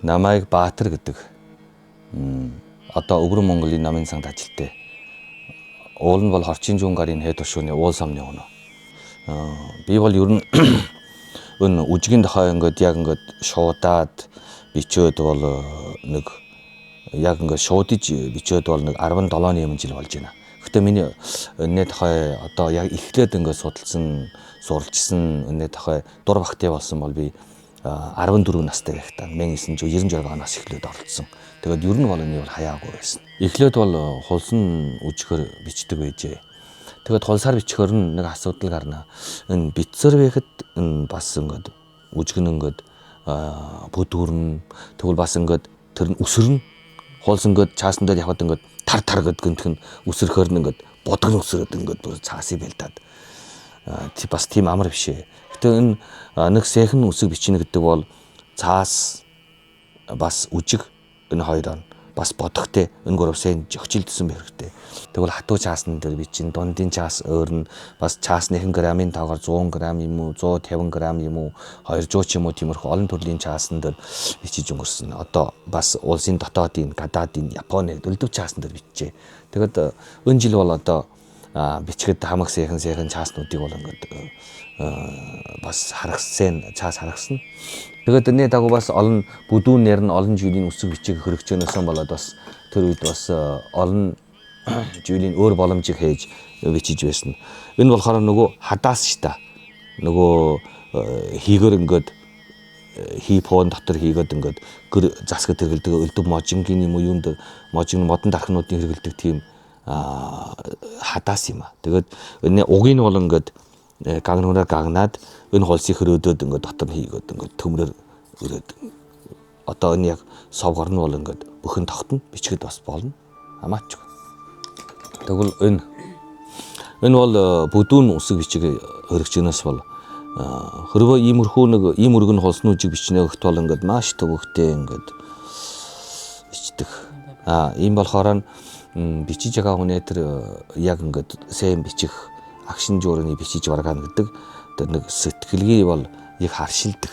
남아의 바트르 гэдэг одоо өвөр Монголын намын санд ажилтээ. Уул нь бол хорчин зүүн гарын хэд тушууны уул самны өнөө. Би бол ер нь өн үжигийн дохой ингээд яг ингээд шуудаад бичөөд бол нэг яг ингээд шуудаж бичөөд бол нэг 17 жил болж байна. Гэхдээ миний өнөө дохой одоо яг эхлээд ингээд суралцсан өнөө дохой дур багтай болсон бол би 14 настай байхдаа 1996 оноос эхлээд оролцсон. Тэгээд ер нь бол энэ бол хаяагүй байсан. Эхлээд бол хулсан үжигээр бичдэг байжээ. Тэгээд хулсаар бичгээр нь нэг асуудал гарна. Энэ битсэр байхэд бас ингээд үжигэн ингээд бүдүүрн тэгвэл бас ингээд тэр нь өсөрнө. Хулсан ингээд цаасан дээр явхад ингээд тар гэдэг гэнтх нь өсөрхөр нь ингээд бодгон өсөрөд ингээд цаасыг бэлдаад бас тийм амар биш ээ. Гэтэ энэ нэг сэхэн үсэг бичнэ гэдэг бол цаас бас үжиг энэ хоёр бас бодохтой энэ гурвсын жогчилдсэн байх хэрэгтэй. Тэгвэл хатуу цаасны дээр бичин дундын цаас өөр нь бас цаасны грамын тоогоор 100 грамм юм уу 150 грамм юм уу 200 ч юм уу тиймэрхүү олон төрлийн цаасан дээр бичиж өнгөрсөн. Одоо бас улсын дотоодын гадаадын Японы өлдөв цаасан дээр бичжээ. Тэгэд энэ жил бол одоо бичгэд хамаг сэхэн цааснуудыг бол ингээд бас цаас харгасан. Тэгээд энэ дагуу бас олон бүдүүнээр нь олон жилийн үсэг бичиг хөрөгчөнөөс болоод бас тэр үед бас олон жилийн өөр боломжийг хийж бичиж байсан. Энэ болохоор нөгөө хадаас ш та. Нөгөө хийгэр ингээд хипон дотор хийгээд ингээд гэр засгад хэрэгэлдэг өлдөв можингийн юм уу юунд можин модон дархнуудын хэрэгэлдэг тийм хадаас юм а. Тэгээд энэ угийн бол ингээд гагнуураа гагнаад энэ холсыг хөрөөдөд ингээд дотор хийгээд ингээд төмрөр өрөөд одоо энэ яг совгор нь бол ингээд бүхэн тогтно бичгэд бас болно хамаач. Тэгвэл энэ бол бүдүүн үсэг бичиг хөрөгчнөөс бол хөрвөө иймэрхүү нэг ийм өргөн холсны үжиг бичнэ гэх бол ингээд маш төвөгтэй ингээд бичдэг. Ийм болохоор бичиж байгаа хүнээ тэр яг ингээд сайн бичих агшин жуурны бичиж баргаана гэдэг тэр нэг сэтгэлгээ бол их харшилдаг.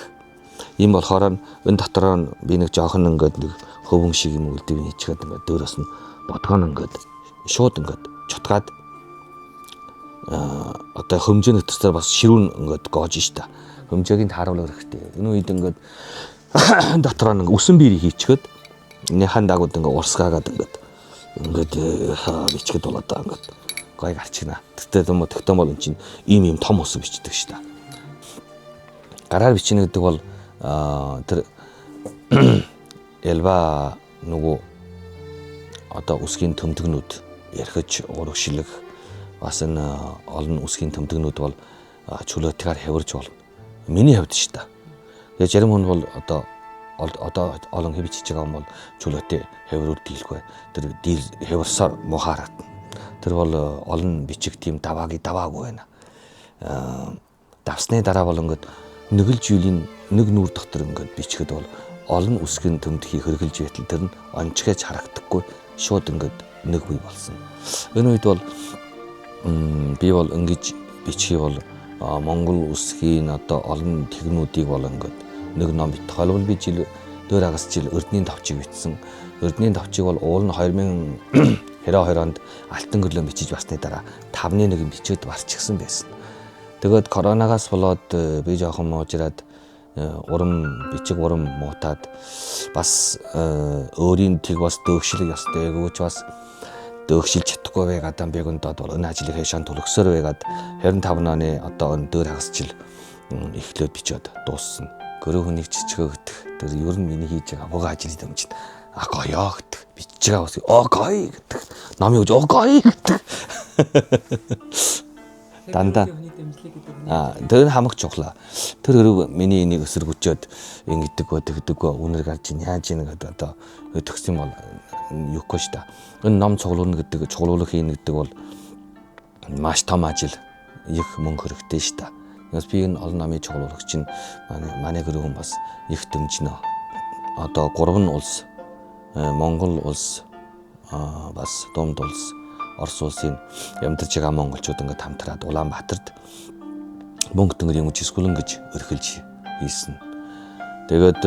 Ийм болохоор энэ дотороо би нэг жоохон ингээд нэг хөвөн шиг юм үлдэв хийчихэд ингээд дөөрөөс нь бодгоно ингээд шууд ингээд чутгаад одоо хөмжөөний төсдөр бас ширүүн ингээд гоож штэ. Хөмжөөгийн тааруулах хэрэгтэй. Энэ үед ингээд дотороо нэг үсэн биерийг хийчихэд энэ хан дагууд ингээд урсгаагаад ингээд бичгэд болоод ингээд гой гарчигна. Тэгтээ бол эн чинь ийм том ус бичдэг штэ. Гараар бичнэ гэдэг бол тэр элба нөгөө одоо үсгийн төмдөгнүүд ярихж урагшлах бас энэ олон үсгийн төмдөгнүүд бол чөлөөтгээр хэвэрж болно. Миний хувьд штэ. Тэгээ зарим хүн бол одоо олон хэвчиж байгаа юм бол чөлөөтэй хэврүүр дийлэхгүй. Тэр дийл хэвэрсаар мухаарат. Тэр бол олон бичиг тийм даваагүй байна. Давсны дараа бол ингээд нэг л жилийн нэг нүүр дотор ингээд бичгэд бол олон үсгийн төмдхийг хөргөлж байтал тэр нь онцгойж харагдахгүй шууд ингээд нэг бий болсон. Энэ үед бол би бол ингэж бичхий бол Монгол үсгийн одоо олон технүүдийг бол ингээд нэг ном бит. Холбол би жил 2 жил Эрдэнийн товчийг бичсэн. Эрдэнийн товчийг бол уул нь 2022 онд алтан гөрлөө бичиж басны дараа 5-1 бичээд барчихсан байсан. Тэгээд коронавигаас болоод би жоохон муужраад бичиг урам муутаад бас өөрийн тэг бас дөөгшлөх ёстой гэвч бас дөөгшилж чадахгүй байгаад бэгөндод бол энэ ажлыг хэшаан төлөксөр байгаад 25 оны одоо энэ дөр хагасчил эхлээд бичээд дууссан. Гөрөө хүнийг чичгээгдэх тэр ер нь миний хийж байгаа уг ажил дэмжин гоёо гэдэг бичиж байгаа бас гоё гэдэг намын үж гоё гэдэг дандаа тэр хамаг чухлаа. Тэр хөрөг миний энийг эсэргүүцээд ингэдэг үнэр гарч яаж ийн гэдэг одоо төгс юм бол юухгүй ш та. Энэ ном цуглуулна гэдэг чуглуулах хийн гэдэг бол маш том ажил их мөнгө хэрэгтэй ш та. Яс би энэ олон намын чуглуулагч чинь манай гэрээ хүн бас их дэмжинэ. Одоо 3 улс Монгол улс бас Думд улс Орос улсын амьдарч байгаа монголчууд ингээд хамтраад Улаанбаатарт мөнгө тэнгэрийн үжисгүлэн гэж өрхөлж хийсэн. Тэгээд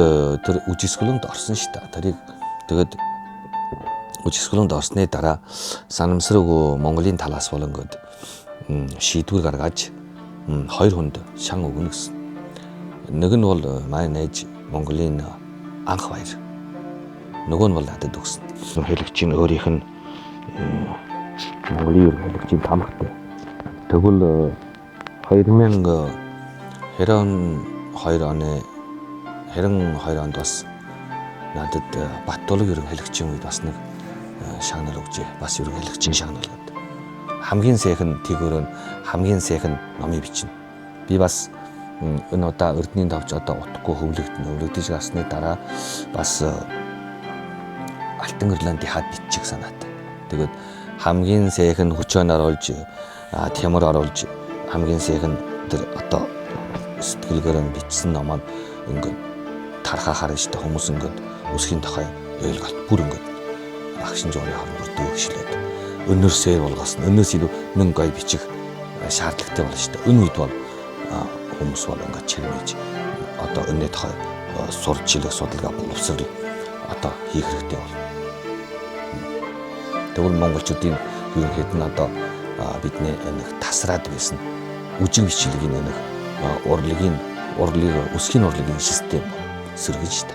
тэр үжисгүлэнд орсон шүү дээ. Тэрийг тэгээд үжисгүлэнд орсны дараа санамсрыг Монголын талаас бол ингээд шийдвэр гаргаж хоёр хүнд шан өгнө гэсэн. Нэг нь бол маань ээж Монголын анх баяр. Нөгөө нь бол надад өгсөн. Хэлэгчийн өөрийнх нь Монголын хэлэгчийн тамхтай. Тэгвэл 2022 онд бас надад Баттулг ерөн хэлэгчийн үед бас нэг шагнал өгч бас ерөн хэлэгчийн шагнал гэдэг. Хамгийн сайхан тэгөрөө хамгийн сайхан номыг бичнэ. Би бас энэ удаа Эрдэнийн давж одоо утгагүй хөвлөгдөж гарсны дараа бас Алтан Ирландын хаад биччих санаатай. Тэгээд хамгийн сайхан хүчээр оруулж, тямар оруулж хамгийн сайхан тэр одоо сэтгэлгээр нь бичсэн номоо ингээд тархаа харна шүү дээ. Хүмүүс ингээд үсгийн тохой ойлголт бүр ингээд агшин журийн хооронд дүүгшлээд өнөөсөө болгосон. Өнөөс илүү мөн гой бичих шаардлагатай болно шүү дээ. Энэ үед бол хүмүүс бол ингээд чирмэж одоо өнөө тохой сурч илэх судалгаа боловсрол одоо хийх хэрэгтэй болно. Тэгвэл монголчуудын ерөнхийд нь одоо бидний нэг тасраад байсан үжиг бичлэгийн нэг урлагийн өсгийн урлагийн систем сэргэж та.